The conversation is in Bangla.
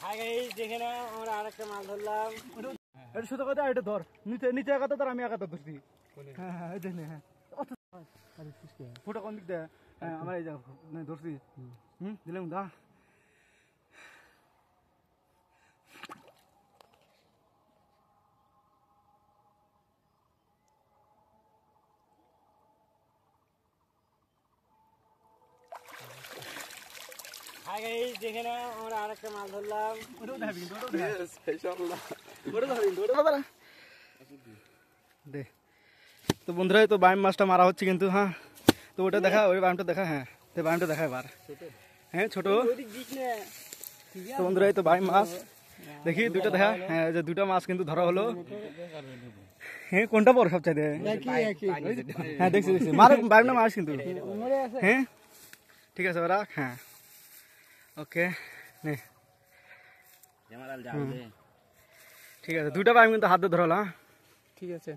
হাই গাইস, দেখে নাও আমরা আরেকটা মাছ ধরলাম। এটা শুধু কথা, এটা ধর নিচে নিচে একাতে ধর, আমি একাতে ধরছি। হ্যাঁ হ্যাঁ, এই দেখে হ্যাঁ, ফোটা কোন দিক দিয়ে? হ্যাঁ, আমার এই জায়গা ধরছি। দিলাম দা। হাই গাইস, দেখে নাও আমরা আরেকটা মাছ ধরলাম। ওটাও দেখাবি কিন্তু, ওটাও দেখা ইনশাআল্লাহ। ওটা ধর কিন্তু, ওটা ধর। দে তো বন্ধুরা, তো বাইম মাছটা মারা হচ্ছে কিন্তু। হ্যাঁ, তো ওটা দেখা, ওই বাইমটা দেখা। হ্যাঁ, তো বাইমটা দেখা এবার। হ্যাঁ ছোট। তো বন্ধুরা, এই তো বাইম মাছ দেখি দুটো দেখা। হ্যাঁ, যে দুটো মাছ কিন্তু ধরা হলো। হ্যাঁ, কোনটা বড় সবচাইতে? হ্যাঁ, দেখছি দেখছি, মার বাইম না মাছ কিন্তু। হ্যাঁ ঠিক আছে, রাখ। হ্যাঁ ওকে, নে ঠিক আছে, দুটা বাইম কিন্তু হাতে ধরল। হ্যাঁ ঠিক আছে।